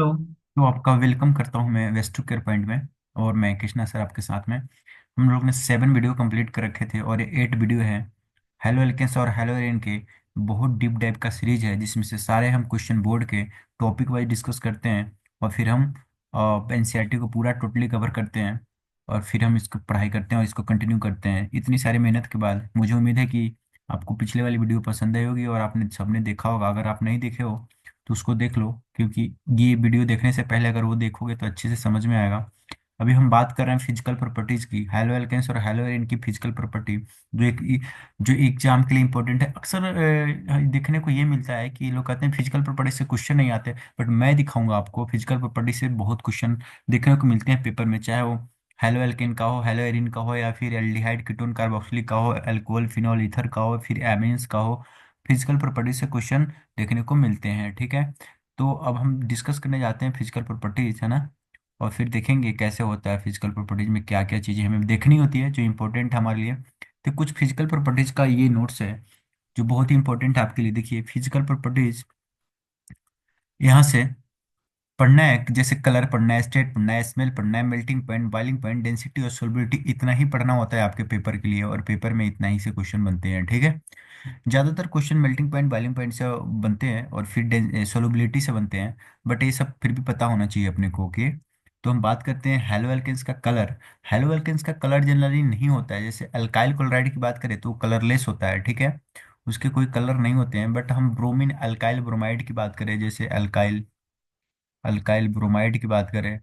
Hello. तो आपका welcome करता हूँ मैं वेस्ट टू केयर पॉइंट में। और मैं कृष्णा सर आपके साथ में। हम लोग ने 7 वीडियो कंप्लीट कर रखे थे और ये 8 वीडियो है। हेलो एल्केन्स और हेलो एरिन के बहुत डीप डाइव का सीरीज है, जिसमें से सारे हम क्वेश्चन बोर्ड के टॉपिक वाइज डिस्कस करते हैं। और फिर हम एनसीईआरटी को पूरा टोटली कवर करते हैं। और फिर हम इसको पढ़ाई करते हैं और इसको कंटिन्यू करते हैं। इतनी सारी मेहनत के बाद मुझे उम्मीद है कि आपको पिछले वाली वीडियो पसंद आई होगी और आपने सबने देखा होगा। अगर आप नहीं देखे हो तो उसको देख लो, क्योंकि ये वीडियो देखने से पहले अगर वो देखोगे तो अच्छे से समझ में आएगा। अभी हम बात कर रहे हैं फिजिकल प्रॉपर्टीज की, हेलो एल्केन्स और हेलो एरिन की फिजिकल प्रॉपर्टी, जो एग्जाम के लिए इंपॉर्टेंट है। अक्सर देखने को ये मिलता है कि लोग कहते हैं फिजिकल प्रॉपर्टी से क्वेश्चन नहीं आते, बट मैं दिखाऊंगा आपको फिजिकल प्रॉपर्टी से बहुत क्वेश्चन देखने को मिलते हैं पेपर में। चाहे वो हेलो एल्केन का हो, हेलो एरिन का हो, या फिर एल्डिहाइड कीटोन कार्बोक्सिलिक का हो, अल्कोहल फिनॉल ईथर का हो, फिर एमीन्स का हो। फिजिकल प्रॉपर्टी से क्वेश्चन देखने को मिलते हैं, ठीक है। तो अब हम डिस्कस करने जाते हैं फिजिकल प्रॉपर्टीज, है ना। और फिर देखेंगे कैसे होता है फिजिकल प्रॉपर्टीज में क्या क्या चीज़ें हमें देखनी होती है जो इंपॉर्टेंट है हमारे लिए। तो कुछ फिजिकल प्रॉपर्टीज का ये नोट्स है जो बहुत ही इंपॉर्टेंट है आपके लिए। देखिए फिजिकल प्रॉपर्टीज यहाँ से पढ़ना है, जैसे कलर पढ़ना है, स्टेट पढ़ना है, स्मेल पढ़ना है, melting point, boiling point, density और सोलिबिलिटी, इतना ही पढ़ना होता है आपके पेपर के लिए। और पेपर में इतना ही से क्वेश्चन बनते हैं, ठीक है। ज्यादातर question melting point, boiling point से बनते हैं और फिर सोलबिलिटी से बनते हैं। बट ये सब फिर भी पता होना चाहिए अपने को, ओके। तो हम बात करते हैं हेलो एल्केन्स का कलर। हेलो एल्केन्स का कलर जनरली नहीं होता है। जैसे अल्काइल क्लोराइड की बात करें तो कलरलेस होता है, ठीक है। उसके कोई कलर नहीं होते हैं। बट हम ब्रोमीन अल्काइल ब्रोमाइड की बात करें, जैसे अल्काइल अल्काइल ब्रोमाइड की बात करें,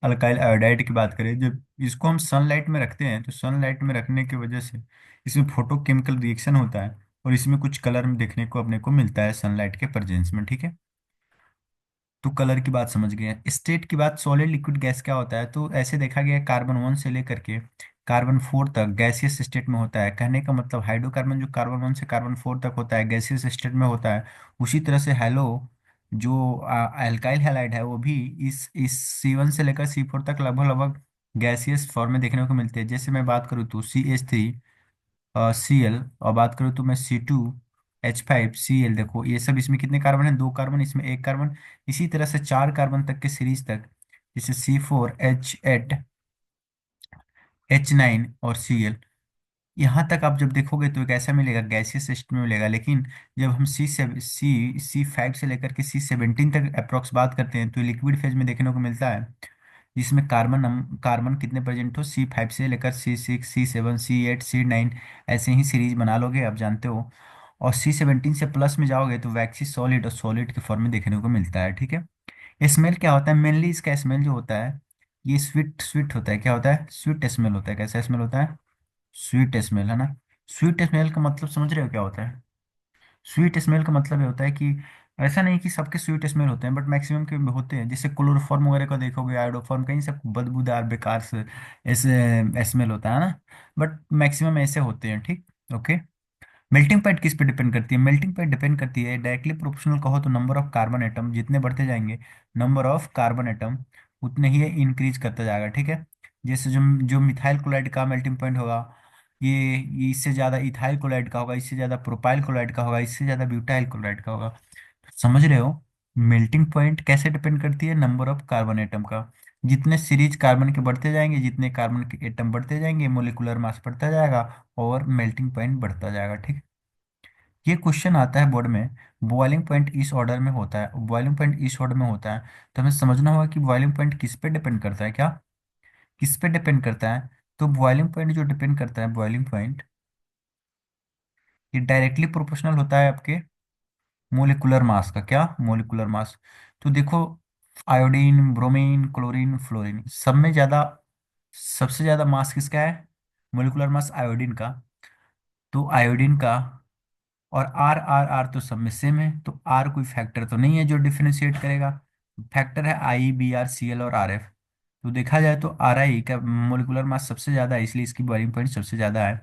अल्काइल आयोडाइड की बात करें, जब इसको हम सनलाइट में रखते हैं तो सनलाइट में रखने की वजह से इसमें फोटोकेमिकल रिएक्शन होता है और इसमें कुछ कलर में देखने को अपने को मिलता है सनलाइट के प्रेजेंस में, ठीक है। तो कलर की बात समझ गए। स्टेट की बात, सॉलिड लिक्विड गैस क्या होता है, तो ऐसे देखा गया है कार्बन 1 से लेकर के कार्बन 4 तक गैसियस स्टेट में होता है। कहने का मतलब हाइड्रोकार्बन जो कार्बन 1 से कार्बन 4 तक होता है गैसियस स्टेट में होता है। उसी तरह से हेलो जो अल्काइल हैलाइड है वो भी इस C1 से लेकर C4 तक लगभग लगभग गैसियस फॉर्म में देखने को मिलते हैं। जैसे मैं बात करूँ तो Cl, और बात करूँ तो मैं C2H5Cl। देखो ये सब, इसमें कितने कार्बन है, 2 कार्बन, इसमें 1 कार्बन। इसी तरह से 4 कार्बन तक के सीरीज तक, जैसे C4H8, H9 और Cl। यहाँ तक आप जब देखोगे तो एक ऐसा मिलेगा गैसियस सिस्टम में मिलेगा। लेकिन जब हम C5 से लेकर के C17 तक अप्रोक्स बात करते हैं तो लिक्विड फेज में देखने को मिलता है, जिसमें कार्बन कितने प्रेजेंट हो, C5 से लेकर C6, C7, C8, C9, ऐसे ही सीरीज बना लोगे, आप जानते हो। और C17 से प्लस में जाओगे तो वैक्सी सॉलिड और सॉलिड के फॉर्म में देखने को मिलता है, ठीक है। स्मेल क्या होता है, मेनली इसका स्मेल जो होता है ये स्वीट स्वीट होता है। क्या होता है, स्वीट स्मेल होता है। कैसा स्मेल होता है, स्वीट स्मेल, है ना। स्वीट स्मेल का मतलब समझ रहे हो क्या होता है। स्वीट स्मेल का मतलब ये होता है कि ऐसा नहीं कि सबके स्वीट स्मेल होते हैं, बट मैक्सिमम के होते हैं। जैसे क्लोरोफॉर्म वगैरह का देखोगे, आयोडोफॉर्म, कहीं सब बदबूदार बेकार से ऐसे स्मेल होता है ना। बट मैक्सिमम ऐसे होते हैं, ठीक। ओके। मेल्टिंग पॉइंट किस पे डिपेंड करती है, मेल्टिंग पॉइंट डिपेंड करती है डायरेक्टली प्रोपोर्शनल कहो तो नंबर ऑफ कार्बन एटम जितने बढ़ते जाएंगे, नंबर ऑफ कार्बन एटम उतने ही इंक्रीज करता जाएगा, ठीक है। जैसे जो जो मिथाइल क्लोराइड का मेल्टिंग पॉइंट होगा, ये इससे ज्यादा इथाइल क्लोराइड का होगा, इससे ज्यादा प्रोपाइल क्लोराइड का होगा, इससे ज्यादा ब्यूटाइल क्लोराइड का होगा। समझ रहे हो। मेल्टिंग पॉइंट कैसे डिपेंड करती है, नंबर ऑफ कार्बन एटम का। जितने सीरीज कार्बन के बढ़ते जाएंगे, जितने कार्बन के एटम बढ़ते जाएंगे, मोलिकुलर मास बढ़ता जाएगा और मेल्टिंग पॉइंट बढ़ता जाएगा, ठीक। ये क्वेश्चन आता है बोर्ड में, बॉइलिंग पॉइंट इस ऑर्डर में होता है, बॉइलिंग पॉइंट इस ऑर्डर में होता है। तो हमें समझना होगा कि बॉइलिंग पॉइंट किस पे डिपेंड करता है, क्या किस पे डिपेंड करता है। तो बॉइलिंग पॉइंट जो डिपेंड करता है, बॉइलिंग पॉइंट ये डायरेक्टली प्रोपोर्शनल होता है आपके मोलिकुलर मास का। क्या, मोलिकुलर मास। तो देखो आयोडीन, ब्रोमीन, क्लोरीन, फ्लोरीन, सब में ज्यादा, सबसे ज्यादा मास किसका है, मोलिकुलर मास आयोडीन का। तो आयोडीन का, और आर आर आर तो सब में सेम है, तो आर कोई फैक्टर तो नहीं है जो डिफरेंशिएट करेगा। फैक्टर है IBr Cl और RF। तो देखा जाए तो RI का मोलिकुलर मास सबसे ज्यादा है, इसलिए इसकी बॉइलिंग पॉइंट सबसे ज्यादा है।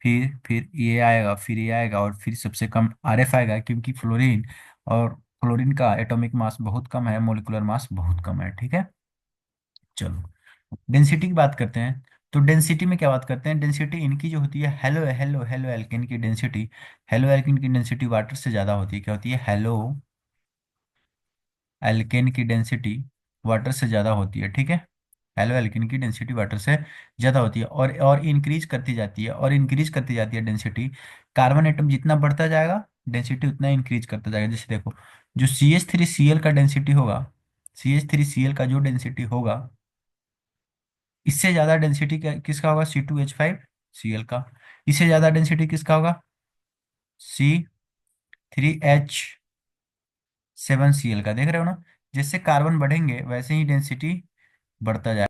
फिर ये आएगा, फिर ये आएगा, और फिर सबसे कम RF आएगा, क्योंकि फ्लोरीन और क्लोरीन का एटॉमिक मास बहुत कम है, मोलिकुलर मास बहुत कम है, ठीक है। चलो डेंसिटी की बात करते हैं। तो डेंसिटी में क्या बात करते हैं, डेंसिटी इनकी जो होती है, हेलो हेलो हेलो एल्केन की डेंसिटी, हेलो एल्केन की डेंसिटी वाटर से ज्यादा होती है। क्या होती है, हेलो एल्केन की डेंसिटी वाटर से ज़्यादा होती है, ठीक है। हेलो एल्केन की डेंसिटी वाटर से ज़्यादा होती है और इंक्रीज करती जाती है, और इंक्रीज करती जाती है डेंसिटी। कार्बन एटम जितना बढ़ता जाएगा डेंसिटी उतना इंक्रीज करता जाएगा। जैसे देखो, जो CH3Cl का डेंसिटी होगा, CH3Cl का जो डेंसिटी होगा, इससे ज़्यादा डेंसिटी किसका होगा? C2H5Cl का। इससे ज़्यादा डेंसिटी किसका होगा? C3H7Cl का। देख रहे हो ना, जैसे कार्बन बढ़ेंगे वैसे ही डेंसिटी बढ़ता जाएगा।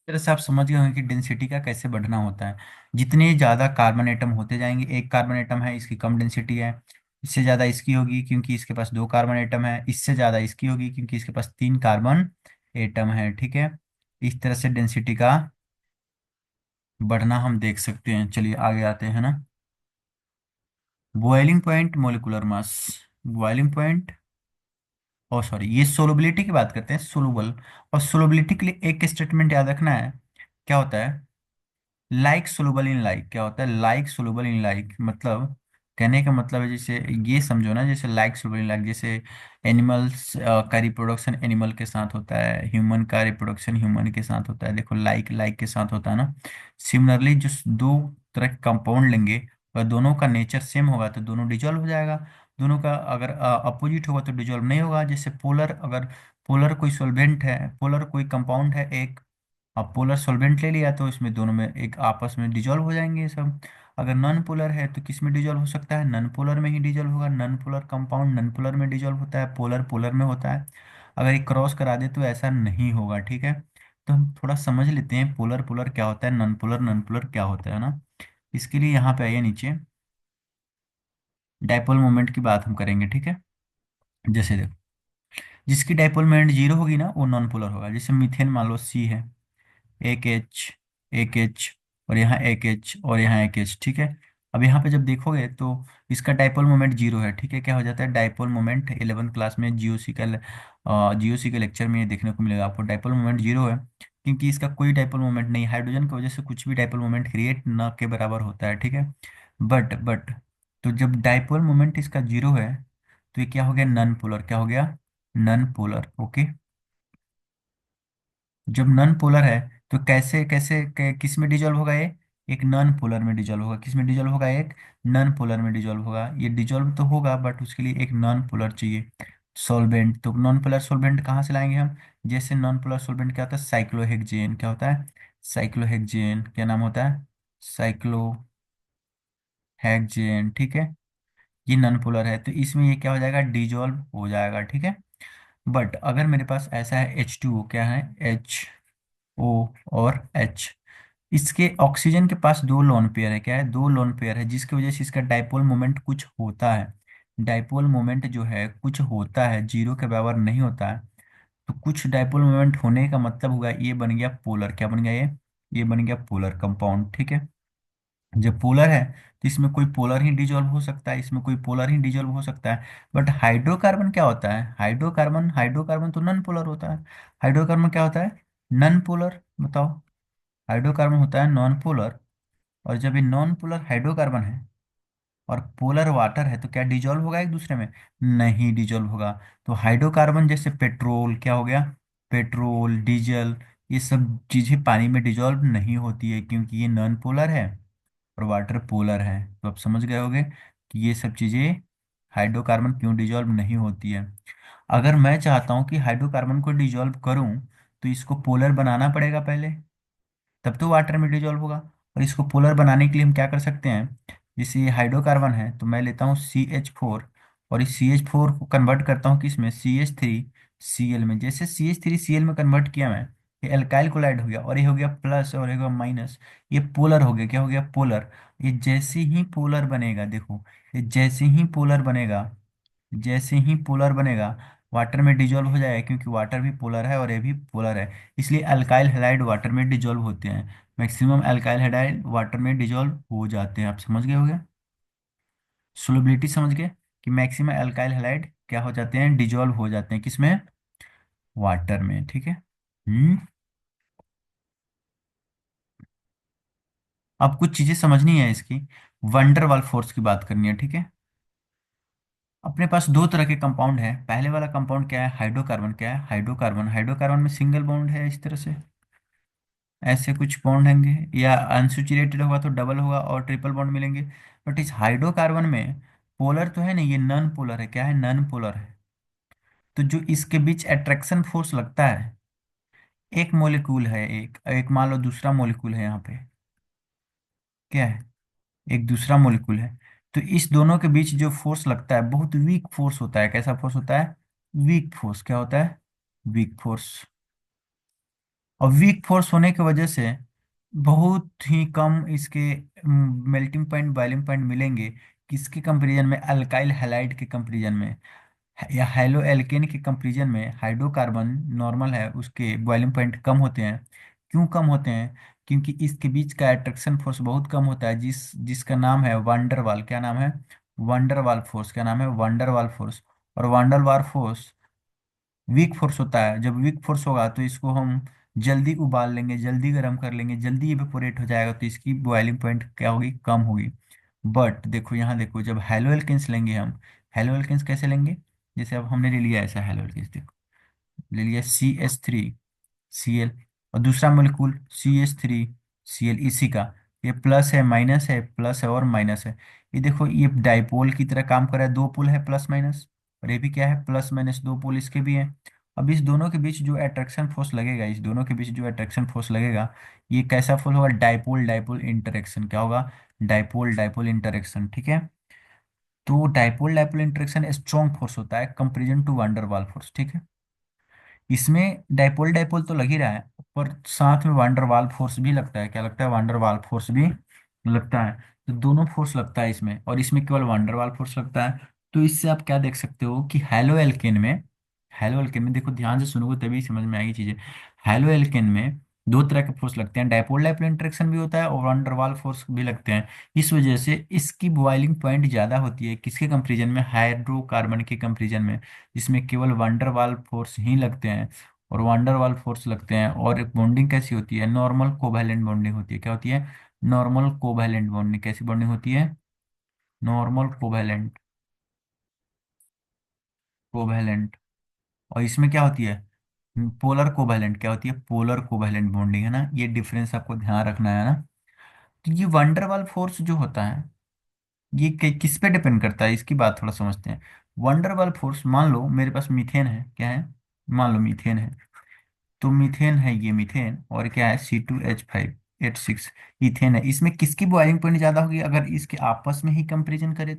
इस तरह से आप समझ गए होंगे कि डेंसिटी का कैसे बढ़ना होता है। जितने ज़्यादा कार्बन एटम होते जाएंगे, एक कार्बन एटम है इसकी कम डेंसिटी है, इससे ज़्यादा इसकी होगी क्योंकि इसके पास दो कार्बन एटम है, इससे ज़्यादा इसकी होगी क्योंकि इसके पास तीन कार्बन एटम है, ठीक है। इस तरह से डेंसिटी का बढ़ना हम देख सकते हैं। चलिए आगे आते हैं ना। Boiling point, molecular mass. Boiling point, oh sorry, ये सोलबिलिटी की बात करते हैं, सोलूबल। और सोलबिलिटी के लिए एक स्टेटमेंट याद रखना है। क्या होता है? Like soluble in like. क्या होता है? लाइक सोलूबल इन लाइक, मतलब कहने का मतलब है, जैसे ये समझो ना, जैसे लाइक सोलूबल इन लाइक, जैसे एनिमल्स का रिप्रोडक्शन एनिमल के साथ होता है, ह्यूमन का रिप्रोडक्शन ह्यूमन के साथ होता है, देखो लाइक लाइक के साथ होता है ना। सिमिलरली जो दो तरह के कंपाउंड लेंगे और दोनों का नेचर सेम होगा तो दोनों डिजोल्व हो जाएगा। दोनों का अगर अपोजिट होगा तो डिजोल्व नहीं होगा। जैसे पोलर, अगर पोलर कोई सॉल्वेंट है, पोलर कोई कंपाउंड है एक, अब पोलर सॉल्वेंट ले लिया तो इसमें दोनों में एक आपस में डिजोल्व हो जाएंगे ये सब। अगर नॉन पोलर है तो किस में डिजोल्व हो सकता है? नॉन पोलर में ही डिजोल्व होगा। Non polar compound non polar में डिजोल्व होता है, पोलर पोलर में होता है। अगर ये क्रॉस करा दे तो ऐसा नहीं होगा, ठीक है। तो हम थोड़ा समझ लेते हैं पोलर पोलर क्या होता है, नॉन पोलर क्या होता है ना। इसके लिए यहाँ पे आइए नीचे, डायपोल मोमेंट की बात हम करेंगे, ठीक है। जैसे देखो, जिसकी डायपोल मोमेंट जीरो होगी ना वो नॉन पोलर होगा। जैसे मीथेन मान लो सी है, एक एच, एक एच, और यहाँ एक एच, और यहाँ एक एच, ठीक है। अब यहाँ पे जब देखोगे तो इसका डाइपोल मोमेंट जीरो है, ठीक है। क्या हो जाता है? डाइपोल मोमेंट 11th क्लास में जीओसी के लेक्चर में ये देखने को मिलेगा आपको, डाइपोल मोमेंट जीरो है क्योंकि इसका कोई डाइपोल मोमेंट नहीं, हाइड्रोजन की वजह से कुछ भी डाइपोल मोमेंट क्रिएट न के बराबर होता है, ठीक है। बट तो जब डाइपोल मोमेंट इसका जीरो है तो ये क्या हो गया? Non polar. क्या हो गया? Non polar, okay. जब नॉन पोलर है तो कैसे कैसे किस में डिजोल्व होगा ये? एक नॉन पोलर में डिजोल्व होगा। किस में डिजोल्व होगा? एक नॉन पोलर में डिजोल्व होगा। ये डिजोल्व तो होगा बट उसके लिए एक नॉन पोलर चाहिए सॉल्वेंट। तो नॉन पोलर सॉल्वेंट कहाँ से लाएंगे हम? जैसे नॉन पोलर सॉल्वेंट क्या होता है? साइक्लोहेक्सेन। क्या होता है? साइक्लोहेक्सेन। क्या नाम होता है? साइक्लोहेक्सेन, ठीक है। ये नॉन पोलर है तो इसमें ये क्या हो जाएगा? डिजोल्व हो जाएगा, ठीक है। बट अगर मेरे पास ऐसा है H2O, क्या है? O और H, इसके ऑक्सीजन के पास दो लोन पेयर है। क्या है? दो लोन पेयर है, जिसकी वजह से इसका डाइपोल मोमेंट कुछ होता है। डाइपोल मोमेंट जो है कुछ होता है, जीरो के बराबर नहीं होता है। तो कुछ डाइपोल मोमेंट होने का मतलब होगा ये बन गया पोलर। क्या बन गया ये बन गया पोलर कंपाउंड, ठीक है। जब पोलर है तो इसमें कोई पोलर ही डिजोल्व हो सकता है, इसमें कोई पोलर ही डिजोल्व हो सकता है। बट हाइड्रोकार्बन क्या होता है? हाइड्रोकार्बन, हाइड्रोकार्बन तो नॉन पोलर होता है। हाइड्रोकार्बन क्या होता है? नॉन पोलर, बताओ। हाइड्रोकार्बन होता है नॉन पोलर। और जब ये नॉन पोलर हाइड्रोकार्बन है और पोलर वाटर है तो क्या डिजोल्व होगा एक दूसरे में? नहीं डिजोल्व होगा। तो हाइड्रोकार्बन जैसे पेट्रोल, क्या हो गया? पेट्रोल, डीजल, ये सब चीजें पानी में डिजोल्व नहीं होती है क्योंकि ये नॉन पोलर है और वाटर पोलर है। तो आप समझ गए होंगे कि ये सब चीजें हाइड्रोकार्बन क्यों डिजोल्व नहीं होती है। अगर मैं चाहता हूँ कि हाइड्रोकार्बन को डिजोल्व करूँ तो इसको पोलर बनाना पड़ेगा पहले, तब तो वाटर में डिजोल्व होगा। और इसको पोलर बनाने के लिए हम क्या कर सकते हैं? जैसे ये हाइड्रोकार्बन है तो मैं लेता हूँ CH4, और इस CH4 को कन्वर्ट करता हूँ किस में? CH3Cl में। जैसे CH3Cl में कन्वर्ट किया मैं, ये अल्काइल कोलाइड हो गया, और ये हो गया प्लस और ये हो गया माइनस, ये पोलर हो गया। क्या हो गया? पोलर। ये जैसे ही पोलर बनेगा, देखो, ये जैसे ही पोलर बनेगा, जैसे ही पोलर बनेगा वाटर में डिजोल्व हो जाएगा क्योंकि वाटर भी पोलर है और ये भी पोलर है। इसलिए अल्काइल हैलाइड वाटर में डिजोल्व होते हैं। मैक्सिमम अल्काइल हैलाइड वाटर में डिजोल्व हो जाते हैं। आप समझ गए होंगे, सोलबिलिटी समझ गए कि मैक्सिमम अल्काइल हैलाइड क्या हो जाते हैं? डिजोल्व हो जाते हैं किसमें? वाटर में, ठीक है। अब कुछ चीजें समझनी है इसकी। वंडरवाल फोर्स की बात करनी है, ठीक है। अपने पास दो तरह के कंपाउंड है। पहले वाला कंपाउंड क्या है? हाइड्रोकार्बन। क्या है? हाइड्रोकार्बन। हाइड्रोकार्बन में सिंगल बॉन्ड है इस तरह से, ऐसे कुछ बॉन्ड होंगे, या अनसैचुरेटेड होगा तो डबल होगा और ट्रिपल बॉन्ड मिलेंगे। बट इस हाइड्रोकार्बन में पोलर तो है नहीं, ये नॉन पोलर है। क्या है? नॉन पोलर है। तो जो इसके बीच अट्रैक्शन फोर्स लगता है, एक मोलिक्यूल है, एक एक मान लो दूसरा मोलिक्यूल है यहाँ पे। क्या है? एक दूसरा मोलिक्यूल है। तो इस दोनों के बीच जो फोर्स लगता है बहुत वीक फोर्स होता है। कैसा फोर्स होता है? Weak force. क्या होता है? Weak force. और वीक फोर्स होने की वजह से बहुत ही कम इसके मेल्टिंग पॉइंट, बॉइलिंग पॉइंट मिलेंगे। किसके कंपेरिजन में? अल्काइल हैलाइड के कंपेरिजन में, या हेलो एल्केन के कंपेरिजन में। हाइड्रोकार्बन नॉर्मल है, उसके बॉइलिंग पॉइंट कम होते हैं। क्यों कम होते हैं? क्योंकि इसके बीच का अट्रैक्शन फोर्स बहुत कम होता है, जिसका नाम है वंडरवाल। क्या नाम है? Van der Waals force. क्या नाम है? Van der Waals force. और वंडरवाल फोर्स वीक फोर्स होता है। जब वीक फोर्स होगा तो इसको हम जल्दी उबाल लेंगे, जल्दी गर्म कर लेंगे, जल्दी इवेपोरेट हो जाएगा, तो इसकी बॉइलिंग पॉइंट क्या होगी? कम होगी। बट देखो यहाँ देखो, जब हेलो एल्केन्स लेंगे हम, हेलो एल्केन्स कैसे लेंगे? जैसे अब हमने ले लिया ऐसा हेलो एल्केन्स, देखो ले लिया CH3 Cl, और दूसरा मोलिक्यूल CH3 Cl, इसी का ये प्लस है माइनस है, प्लस है और माइनस है। ये देखो ये डाइपोल की तरह काम कर रहा है, दो पोल है प्लस माइनस। और ये भी क्या है? प्लस माइनस दो पोल इसके भी हैं। अब इस दोनों के बीच जो अट्रैक्शन फोर्स लगेगा, इस दोनों के बीच जो अट्रैक्शन फोर्स लगेगा, ये कैसा फोर्स होगा? Dipole dipole interaction. क्या होगा? Dipole dipole interaction. ठीक है। तो dipole dipole interaction strong force होता है comparison to van der Waals force. ठीक है। इसमें डाइपोल डाइपोल तो लग ही रहा है, पर साथ में वांडर वाल फोर्स भी लगता है। क्या लगता है? वांडर वाल फोर्स भी लगता है। तो दोनों फोर्स लगता है इसमें, और इसमें केवल वांडर वाल फोर्स लगता है। तो इससे आप क्या देख सकते हो कि हेलो एल्केन में देखो, ध्यान से सुनोगे तभी समझ में आएगी चीजें। हेलो एल्केन में दो तरह के फोर्स लगते हैं, डाइपोल डाइपोल इंटरेक्शन भी होता है और वांडर वाल फोर्स भी लगते हैं। इस वजह से इसकी बॉइलिंग पॉइंट ज्यादा होती है। किसके कंपेरिजन में? हाइड्रोकार्बन के कंपेरिजन में, जिसमें केवल वंडर वाल फोर्स ही लगते हैं और वंडर वाल फोर्स लगते हैं। और एक बॉन्डिंग कैसी होती है? नॉर्मल कोवैलेंट बॉन्डिंग होती है। क्या होती है? Normal covalent bonding. कैसी बॉन्डिंग होती है? Normal covalent. कोवैलेंट। और इसमें क्या होती है? Polar covalent. क्या होती है? पोलर कोवैलेंट बॉन्डिंग, है ना। ये डिफरेंस आपको ध्यान रखना है ना। तो ये वंडर वाल फोर्स जो होता है, ये किस पे डिपेंड करता है, इसकी बात थोड़ा समझते हैं। वंडर वाल फोर्स, मान लो मेरे पास मीथेन है। क्या है? मान लो मीथेन है। तो मीथेन है, ये मीथेन, और क्या है? C2H5 8 6 इथेन है। इसमें किसकी बॉइलिंग पॉइंट ज्यादा होगी अगर इसके आपस में ही कंपेरिजन करें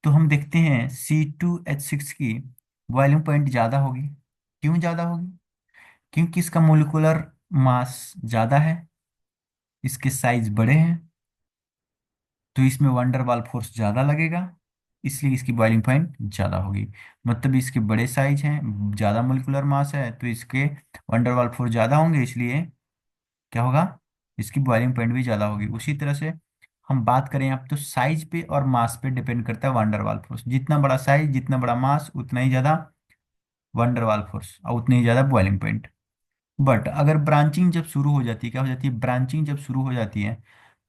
तो हम देखते हैं C2H6 की बॉइलिंग पॉइंट ज्यादा होगी। क्यों ज्यादा होगी? क्योंकि इसका मोलिकुलर मास ज्यादा है, इसके साइज बड़े हैं, तो इसमें वंडर वाल फोर्स ज्यादा लगेगा, इसलिए इसकी बॉइलिंग पॉइंट ज्यादा होगी। मतलब इसके बड़े साइज हैं, ज्यादा मोलिकुलर मास है, तो इसके वंडर वाल फोर्स ज्यादा होंगे, इसलिए क्या होगा? इसकी बॉइलिंग पॉइंट भी ज्यादा होगी। उसी तरह से हम बात करें अब, तो साइज पे और मास पे डिपेंड करता है वंडर वाल फोर्स। जितना बड़ा साइज, जितना बड़ा मास, उतना ही ज्यादा वंडर वाल फोर्स और उतनी ही ज्यादा बॉइलिंग पॉइंट। बट अगर ब्रांचिंग जब शुरू हो जाती है, क्या हो जाती है? ब्रांचिंग जब शुरू हो जाती है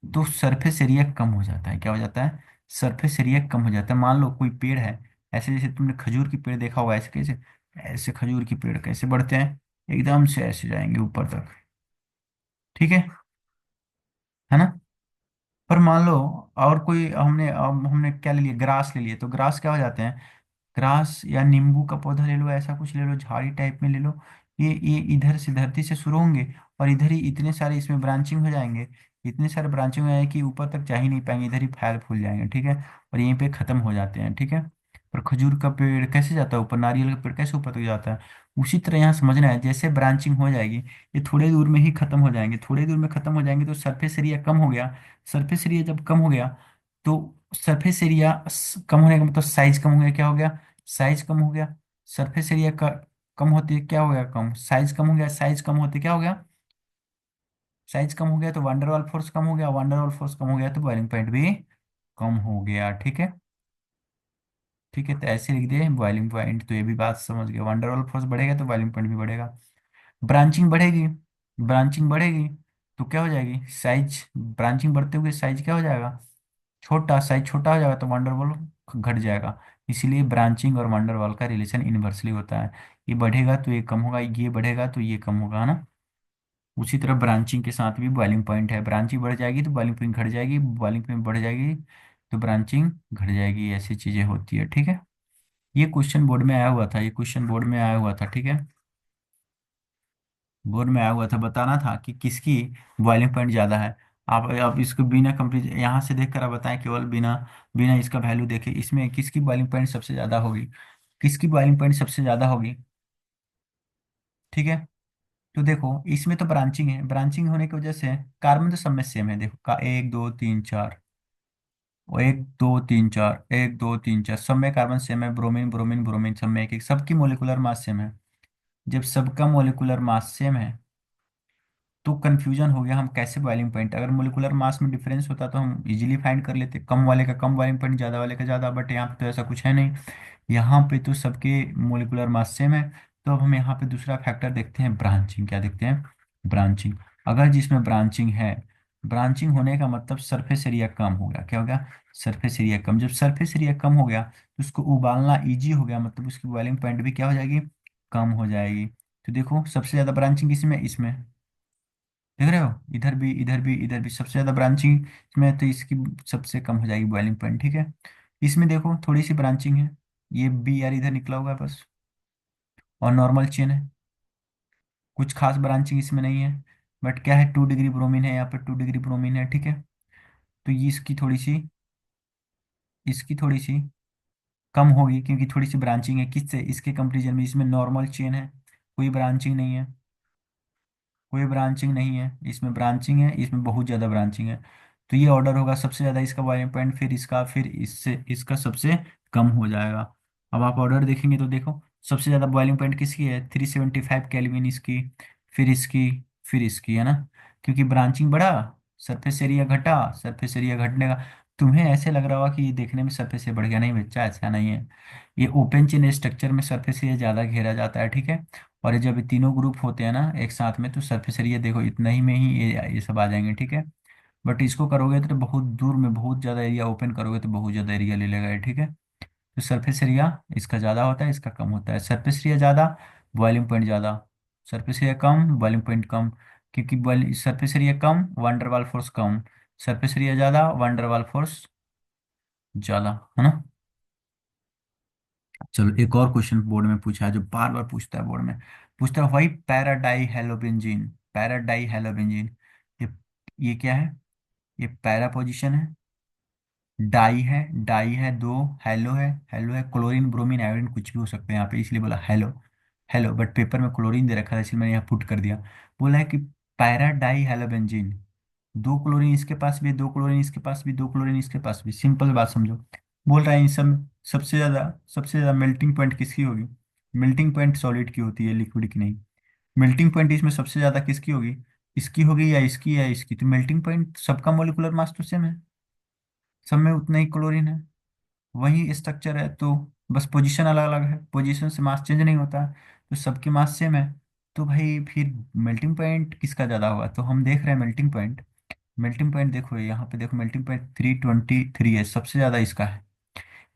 तो सरफेस एरिया कम हो जाता है। क्या हो जाता है? सरफेस एरिया कम हो जाता है। मान लो कोई पेड़ है, ऐसे जैसे तुमने खजूर की पेड़ देखा होगा, ऐसे कैसे, ऐसे खजूर की पेड़ कैसे बढ़ते हैं, एकदम से ऐसे जाएंगे ऊपर तक। ठीक है ना। पर मान लो और कोई, हमने अब हमने क्या ले लिया? ग्रास ले लिए, तो ग्रास क्या हो जाते हैं? ग्रास या नींबू का पौधा ले लो, ऐसा कुछ ले लो, झाड़ी टाइप में ले लो। ये इधर से धरती से शुरू होंगे और इधर ही इतने सारे इसमें ब्रांचिंग हो जाएंगे। इतने सारे ब्रांचिंग हो जाएंगे कि ऊपर तक जा ही नहीं पाएंगे, इधर ही फैल फूल जाएंगे। ठीक है। और यहीं पे खत्म हो जाते हैं। ठीक है। पर खजूर का पेड़ कैसे जाता है ऊपर? नारियल का पेड़ कैसे ऊपर तक जाता है? उसी तरह यहाँ समझना है, जैसे ब्रांचिंग हो जाएगी, ये थोड़े दूर में ही खत्म हो जाएंगे। थोड़े दूर में खत्म हो जाएंगे तो सरफेस एरिया कम हो गया। सरफेस एरिया जब कम हो गया तो सरफेस एरिया कम होने का मतलब साइज कम हो गया। क्या हो गया? साइज कम हो गया। सरफेस एरिया का कम होते क्या हो गया? कम। साइज कम हो गया। साइज कम होते क्या हो गया? साइज कम हो गया, तो वंडरवॉल फोर्स कम हो गया। वंडरवॉल फोर्स कम हो गया तो बॉइलिंग पॉइंट भी कम हो गया। ठीक है। ठीक है, तो ऐसे लिख दिए बॉइलिंग पॉइंट। तो ये भी बात समझ गए, वंडरवॉल फोर्स बढ़ेगा तो बॉइलिंग पॉइंट भी बढ़ेगा। ब्रांचिंग बढ़ेगी। ब्रांचिंग बढ़ेगी तो क्या हो जाएगी? साइज, ब्रांचिंग बढ़ते हुए साइज क्या हो जाएगा? छोटा। साइज छोटा हो जाएगा तो वंडरवॉल घट जाएगा। इसलिए ब्रांचिंग और वंडरवॉल का रिलेशन इनवर्सली होता है। ये बढ़ेगा तो ये कम होगा, ये बढ़ेगा तो ये कम होगा, है ना। उसी तरह ब्रांचिंग के साथ भी बॉइलिंग पॉइंट है, ब्रांचिंग बढ़ जाएगी तो बॉइलिंग पॉइंट घट जाएगी, बॉइलिंग पॉइंट बढ़ जाएगी तो ब्रांचिंग घट जाएगी, ऐसी चीजें होती है, ठीक है। ये क्वेश्चन बोर्ड में आया हुआ था, ये क्वेश्चन बोर्ड में आया हुआ था, ठीक है। बोर्ड में आया हुआ था, बताना था कि किसकी बॉइलिंग पॉइंट ज्यादा है। आप इसको बिना कंप्लीट यहाँ से देख कर आप बताएं, केवल बिना बिना इसका वैल्यू देखे इसमें किसकी बॉइलिंग पॉइंट सबसे ज्यादा होगी, किसकी बॉइलिंग पॉइंट सबसे ज्यादा होगी, ठीक है। तो देखो इसमें तो ब्रांचिंग है, ब्रांचिंग होने की वजह से कार्बन तो सब में सेम है, देखो का एक दो तीन चार, और एक दो तीन चार, एक दो तीन चार, सब में कार्बन सेम है, ब्रोमीन ब्रोमीन ब्रोमीन, सब में एक एक, सबकी मोलिकुलर मास सेम है। जब सबका मोलिकुलर मास सेम है तो कंफ्यूजन हो गया, हम कैसे बॉइलिंग पॉइंट, अगर मोलिकुलर मास में डिफरेंस होता तो हम इजीली फाइंड कर लेते, कम वाले का कम बॉइलिंग पॉइंट, ज्यादा वाले का ज्यादा, बट यहाँ पे तो ऐसा कुछ है नहीं। यहाँ पे तो सबके मोलिकुलर मास सेम है। तो अब हम यहाँ पे दूसरा फैक्टर देखते हैं, ब्रांचिंग, क्या देखते हैं, ब्रांचिंग। अगर जिसमें ब्रांचिंग है, ब्रांचिंग होने का मतलब सरफेस एरिया कम हो गया, क्या हो गया, सरफेस एरिया कम। जब सरफेस एरिया कम हो गया तो उसको उबालना इजी हो गया, मतलब उसकी बॉइलिंग पॉइंट भी क्या हो जाएगी, कम हो जाएगी। तो देखो सबसे ज्यादा ब्रांचिंग इसमें इसमें देख रहे हो, इधर भी इधर भी इधर भी सबसे ज्यादा ब्रांचिंग में, तो इसकी सबसे कम हो जाएगी बॉइलिंग पॉइंट, ठीक है। इसमें देखो थोड़ी सी ब्रांचिंग है, ये बी यार इधर निकला हुआ है बस, और नॉर्मल चेन है, कुछ खास ब्रांचिंग इसमें नहीं है। बट क्या है, 2 डिग्री ब्रोमीन है यहाँ पे, 2 डिग्री ब्रोमीन है, ठीक है। तो ये इसकी थोड़ी सी कम होगी, क्योंकि थोड़ी सी ब्रांचिंग है, किससे, इसके कंपेरिजन में। इसमें नॉर्मल चेन है, कोई ब्रांचिंग नहीं है, कोई ब्रांचिंग नहीं है, इसमें ब्रांचिंग है, इसमें बहुत ज़्यादा ब्रांचिंग है। तो ये ऑर्डर होगा सबसे ज़्यादा इसका बॉइलिंग पॉइंट, फिर इसका, फिर इससे इसका सबसे कम हो जाएगा। अब आप ऑर्डर देखेंगे तो देखो सबसे ज़्यादा बॉइलिंग पॉइंट किसकी है, 375 केल्विन इसकी, फिर इसकी, फिर इसकी, है ना। क्योंकि ब्रांचिंग बढ़ा, सरफेस एरिया घटा, सरफेस एरिया घटने का, तुम्हें ऐसे लग रहा होगा कि ये देखने में सरफेस एरिया बढ़ गया, नहीं बच्चा ऐसा नहीं है। ये ओपन चेन स्ट्रक्चर में सरफेस एरिया ज़्यादा घेरा जाता है, ठीक है। और ये जब ये तीनों ग्रुप होते हैं ना एक साथ में, तो सरफेस एरिया देखो इतना ही में ही ये सब आ जाएंगे, ठीक है। बट इसको करोगे तो बहुत दूर में बहुत ज़्यादा एरिया ओपन करोगे तो बहुत ज़्यादा एरिया ले लेगा ये, ठीक है। तो सरफेस एरिया इसका ज़्यादा होता है, इसका कम होता है, सरफेस एरिया ज़्यादा, बॉइलिंग पॉइंट ज़्यादा, सरफेस एरिया कम, बॉइलिंग पॉइंट कम। क्योंकि सरफेस एरिया कम, वंडरवाल फोर्स कम, सरफेस एरिया ज़्यादा, वंडरवाल फोर्स ज़्यादा, है ना। चलो एक और क्वेश्चन बोर्ड में पूछा है, जो बार बार पूछता है बोर्ड में, पूछता है भाई पैराडाई हेलोबेंजीन, पैराडाई हेलोबेंजीन, ये ये क्या है, ये पैरा पोजीशन है, डाई है, डाई है दो, हेलो है, हेलो है, क्लोरीन ब्रोमीन आयोडीन कुछ भी हो सकते हैं यहाँ पे, इसलिए बोला हेलो, हेलो, बट पेपर में क्लोरीन दे रखा था इसलिए मैंने यहाँ पुट कर दिया। बोला है कि पैराडाई हेलोबेंजीन, दो क्लोरीन इसके पास भी है, दो क्लोरीन इसके पास भी, दो क्लोरीन इसके पास भी, सिंपल बात समझो। बोल रहा है इन सब में सबसे ज्यादा मेल्टिंग पॉइंट किसकी होगी, मेल्टिंग पॉइंट सॉलिड की होती है, लिक्विड की नहीं। मेल्टिंग पॉइंट इसमें सबसे ज्यादा किसकी होगी, इसकी होगी या इसकी, तो मेल्टिंग पॉइंट, सबका मोलिकुलर मास तो सेम है, सब में उतना ही क्लोरीन है, वही स्ट्रक्चर है, तो बस पोजीशन अलग अलग है, पोजीशन से मास चेंज नहीं होता है, तो सबकी मास सेम है। तो भाई फिर मेल्टिंग पॉइंट किसका ज्यादा होगा, तो हम देख रहे हैं मेल्टिंग पॉइंट, मेल्टिंग पॉइंट देखो यहाँ पे देखो, मेल्टिंग पॉइंट 323 है, सबसे ज्यादा इसका है।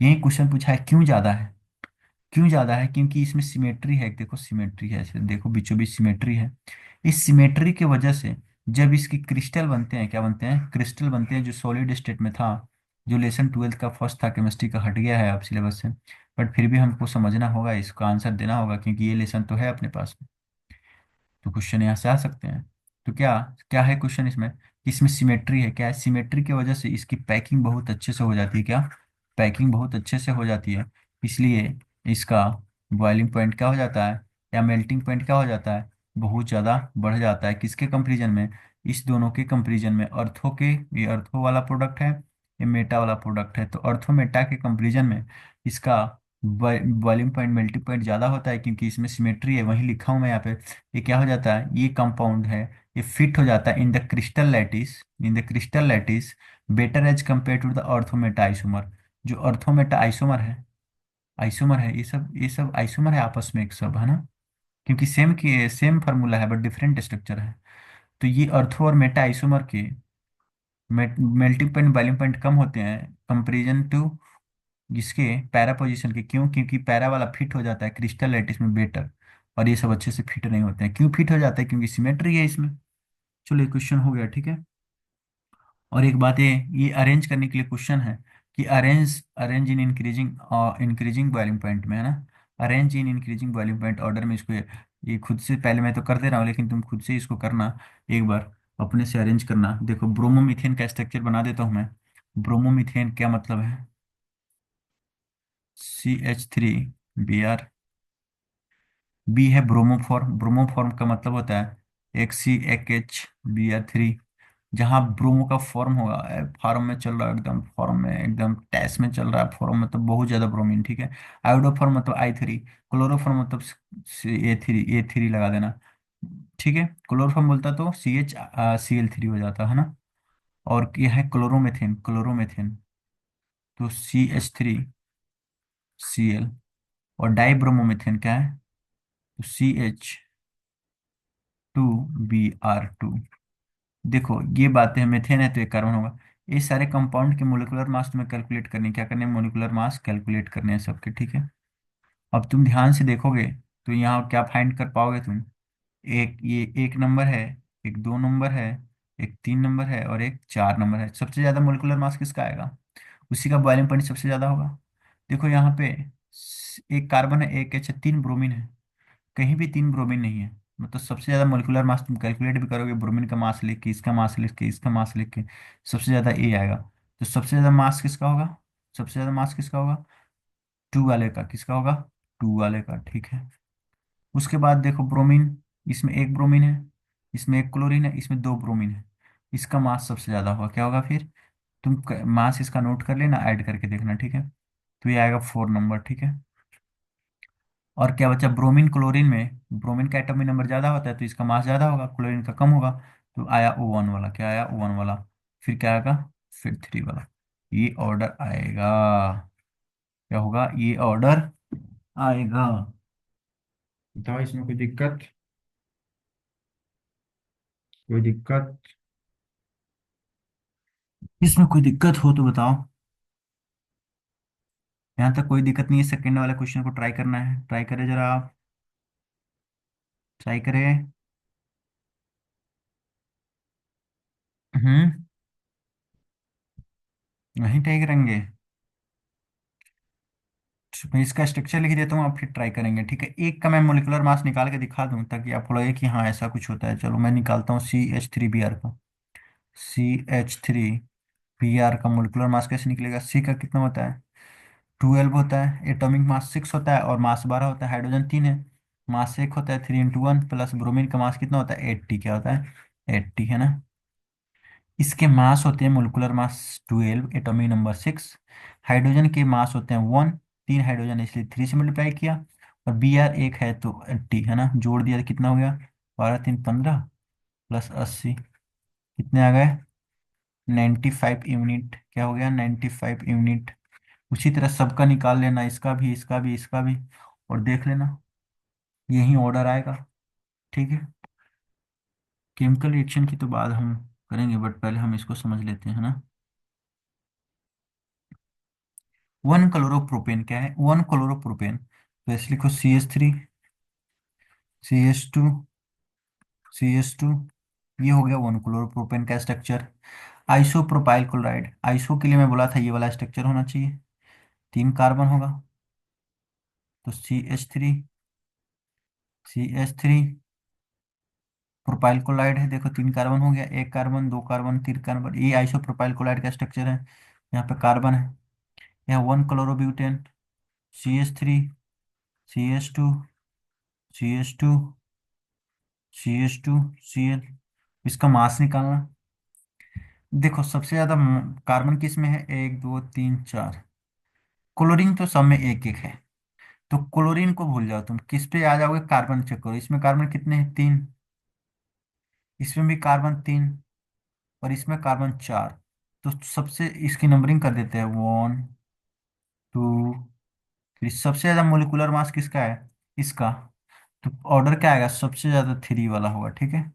यही क्वेश्चन पूछा है क्यों ज्यादा है, क्यों ज्यादा है, क्योंकि इसमें सिमेट्री है, देखो सिमेट्री है, ऐसे देखो बीचों बीच सिमेट्री है। इस सिमेट्री की वजह से जब इसकी क्रिस्टल बनते हैं, क्या बनते हैं, क्रिस्टल बनते हैं, जो सॉलिड स्टेट में था, जो लेसन 12th का फर्स्ट था केमिस्ट्री का, हट गया है अब सिलेबस से, बट फिर भी हमको समझना होगा, इसका आंसर देना होगा, क्योंकि ये लेसन तो है अपने पास में, तो क्वेश्चन यहाँ से आ सकते हैं। तो क्या क्या है क्वेश्चन इसमें, कि इसमें सिमेट्री है, क्या है, सिमेट्री की वजह से इसकी पैकिंग बहुत अच्छे से हो जाती है, क्या, पैकिंग बहुत अच्छे से हो जाती है, इसलिए इसका बॉइलिंग पॉइंट क्या हो जाता है, या मेल्टिंग पॉइंट क्या हो जाता है, बहुत ज़्यादा बढ़ जाता है, किसके कंपेरिजन में, इस दोनों के कंपेरिजन में, अर्थो के, ये अर्थो वाला प्रोडक्ट है, ये मेटा वाला प्रोडक्ट है, तो अर्थो मेटा के कंपेरिजन में इसका बॉइलिंग पॉइंट मेल्टिंग पॉइंट ज़्यादा होता है, क्योंकि इसमें सिमेट्री है, वहीं लिखा हूँ मैं यहाँ पे। ये क्या हो जाता है, ये कंपाउंड है, ये फिट हो जाता है in the crystal lattice, in the crystal lattice better as compare to the ortho meta isomer. जो अर्थोमेटा आइसोमर है, आइसोमर है, ये सब आइसोमर है आपस में एक सब, है ना। क्योंकि सेम फार्मूला है बट डिफरेंट स्ट्रक्चर है। तो ये अर्थो और मेटा आइसोमर के मेल्टिंग पॉइंट बॉइलिंग पॉइंट कम होते हैं कंपेरिजन टू जिसके पैरा पोजीशन के, क्यों? क्योंकि पैरा वाला फिट हो जाता है क्रिस्टल लैटिस में बेटर, और ये सब अच्छे से फिट नहीं होते हैं। क्यों फिट हो जाता है? क्योंकि सिमेट्री है इसमें। चलो ये क्वेश्चन हो गया, ठीक है। और एक बात ये अरेंज करने के लिए क्वेश्चन है कि arrange arrange in increasing increasing boiling point में, है ना। Arrange in increasing boiling point order में इसको ये खुद से, पहले मैं तो कर दे रहा हूँ लेकिन तुम खुद से इसको करना एक बार, अपने से अरेंज करना। देखो ब्रोमोमीथेन का स्ट्रक्चर बना देता हूँ मैं। ब्रोमोमीथेन क्या मतलब है? CH3 Br। बी है ब्रोमोफॉर्म। ब्रोमोफॉर्म का मतलब होता है HCl Br3। जहाँ ब्रोमो का फॉर्म होगा, फॉर्म में चल रहा है एकदम, फॉर्म में एकदम टैस में चल रहा है, फॉर्म मतलब बहुत ज्यादा ब्रोमीन, ठीक है। आयोडोफॉर्म मतलब I3। क्लोरोफॉर्म मतलब A3 लगा देना, ठीक है। क्लोरोफॉर्म बोलता तो CHCl3 हो जाता है ना। और यह है क्लोरोमेथेन। क्लोरोमेथेन तो CH3Cl। और डाइब्रोमोमेथेन क्या है? तो CH2Br2। देखो ये बातें हैं, मीथेन है तो एक कार्बन होगा। ये सारे कंपाउंड के मोलिकुलर मास तुम्हें कैलकुलेट करनी है। क्या करने हैं? मोलिकुलर मास कैलकुलेट करने हैं सबके, ठीक है। अब तुम ध्यान से देखोगे तो यहाँ क्या फाइंड कर पाओगे तुम? एक ये एक नंबर है, एक 2 नंबर है, एक 3 नंबर है, और एक 4 नंबर है। सबसे ज्यादा मोलिकुलर मास किसका आएगा? उसी का बॉइलिंग पॉइंट सबसे ज्यादा होगा। देखो यहाँ पे एक कार्बन है, एक H है, 3 ब्रोमीन है। कहीं भी 3 ब्रोमीन नहीं है। मतलब सबसे ज्यादा मोलिकुलर मास तुम कैलकुलेट भी करोगे, ब्रोमीन का मास लिख के, इसका मास लिख के, इसका मास लिख के, सबसे ज्यादा ए आएगा। तो सबसे ज्यादा मास किसका होगा? सबसे ज्यादा मास किसका होगा? 2 वाले का। किसका होगा? 2 वाले का, ठीक है। उसके बाद देखो ब्रोमीन, इसमें एक ब्रोमीन है, इसमें एक क्लोरीन है, इसमें 2 ब्रोमीन है। इसका मास सबसे ज्यादा होगा। क्या होगा फिर? तुम मास इसका नोट कर लेना, ऐड करके देखना, ठीक है। तो ये आएगा 4 नंबर, ठीक है। और क्या बचा ब्रोमीन क्लोरीन में? ब्रोमीन का एटॉमिक नंबर ज्यादा होता है तो इसका मास ज्यादा होगा, क्लोरीन का कम होगा। तो आया O1 वाला। क्या आया? O1 वाला। फिर क्या आएगा? फिर 3 वाला। ये ऑर्डर आएगा। क्या होगा? ये ऑर्डर आएगा। बताओ इसमें कोई दिक्कत? कोई दिक्कत? इसमें कोई दिक्कत हो तो बताओ। यहाँ तक कोई दिक्कत नहीं है। सेकंड वाले क्वेश्चन को ट्राई करना है, ट्राई करें जरा आप। ट्राई करें। हम्म। वहीं ट्राई करेंगे। मैं इसका स्ट्रक्चर लिख देता हूँ, आप फिर ट्राई करेंगे, ठीक है। एक का मैं मोलिकुलर मास निकाल के दिखा दूँ ताकि आपको लगे कि हाँ ऐसा कुछ होता है। चलो मैं निकालता हूँ CH3Br का। CH3Br का मोलिकुलर मास कैसे निकलेगा? सी का कितना होता है? 12 होता है। एटॉमिक मास 6 होता है और मास 12 होता है। हाइड्रोजन 3 है, मास 1 होता है। 3 × 1 प्लस ब्रोमीन का मास कितना होता है? 80। क्या होता है? 80, है ना। इसके मास होते हैं molecular mass 12, atomic number 6। Hydrogen के मास होते हैं 1। 3 हाइड्रोजन है, इसलिए 3 से मल्टीप्लाई किया। और Br 1 है तो 80, है ना। जोड़ दिया तो कितना हो गया? 12×3 = 15 प्लस 80 कितने आ गए? 95 यूनिट। क्या हो गया? 95 यूनिट। उसी तरह सबका निकाल लेना, इसका भी, इसका भी, इसका भी, और देख लेना। यही ऑर्डर आएगा, ठीक है। केमिकल रिएक्शन की तो बात हम करेंगे, बट पहले हम इसको समझ लेते हैं, ना। 1 क्लोरोप्रोपेन क्या है? 1 क्लोरोप्रोपेन तो ऐसे लिखो CH3 CH2 ये हो गया 1 क्लोरोप्रोपेन का स्ट्रक्चर। आइसोप्रोपाइल क्लोराइड, आइसो के लिए मैं बोला था ये वाला स्ट्रक्चर होना चाहिए। 3 कार्बन होगा तो CH3 प्रोपाइल क्लोराइड है। देखो 3 कार्बन हो गया, एक कार्बन, 2 कार्बन, 3 कार्बन, ये आइसोप्रोपाइल क्लोराइड का स्ट्रक्चर है। यहाँ पे कार्बन है। यहाँ 1 chlorobutane. CH3 CH2 CH2 Cl। इसका मास निकालना। देखो सबसे ज्यादा कार्बन किस में है? 1 2 3 4। क्लोरीन तो सब में एक एक है। तो क्लोरीन को भूल जाओ, तुम किस पे आ जाओगे? कार्बन चेक करो, इसमें कार्बन कितने हैं? 3। इसमें भी कार्बन 3, और इसमें कार्बन 4। तो सबसे इसकी नंबरिंग कर देते हैं, 1 2। फिर सबसे ज्यादा मोलिकुलर मास किसका है? इसका। तो ऑर्डर क्या आएगा? सबसे ज्यादा 3 वाला होगा, ठीक है।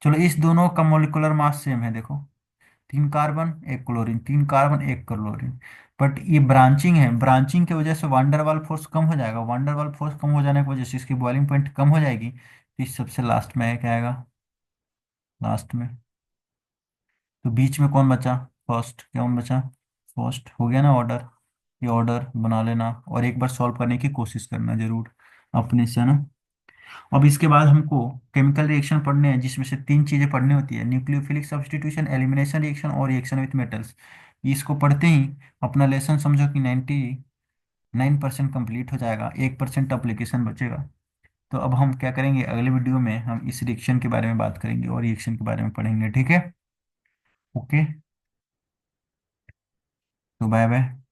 चलो इस दोनों का मोलिकुलर मास सेम है, देखो। 3 carbon 1 chlorine, 3 carbon 1 chlorine. But ये ब्रांचिंग है, ब्रांचिंग की वजह से वांडरवाल फोर्स कम हो जाएगा, वांडरवाल फोर्स कम हो जाने की वजह से इसकी बॉइलिंग पॉइंट कम हो जाएगी, तो इस सबसे लास्ट में क्या आएगा, लास्ट में। तो बीच में कौन बचा, फर्स्ट कौन बचा, फर्स्ट हो गया ना ऑर्डर। ये ऑर्डर बना लेना और एक बार सॉल्व करने की कोशिश करना जरूर अपने से, है ना। अब इसके बाद हमको केमिकल रिएक्शन पढ़ने हैं, जिसमें से तीन चीजें पढ़नी होती है, न्यूक्लियोफिलिक सब्स्टिट्यूशन, एलिमिनेशन रिएक्शन और रिएक्शन विथ मेटल्स। इसको पढ़ते ही अपना लेसन समझो कि 99% कंप्लीट हो जाएगा, 1% अप्लीकेशन बचेगा। तो अब हम क्या करेंगे, अगले वीडियो में हम इस रिएक्शन के बारे में बात करेंगे और रिएक्शन के बारे में पढ़ेंगे, ठीक है। ओके, तो बाय बाय।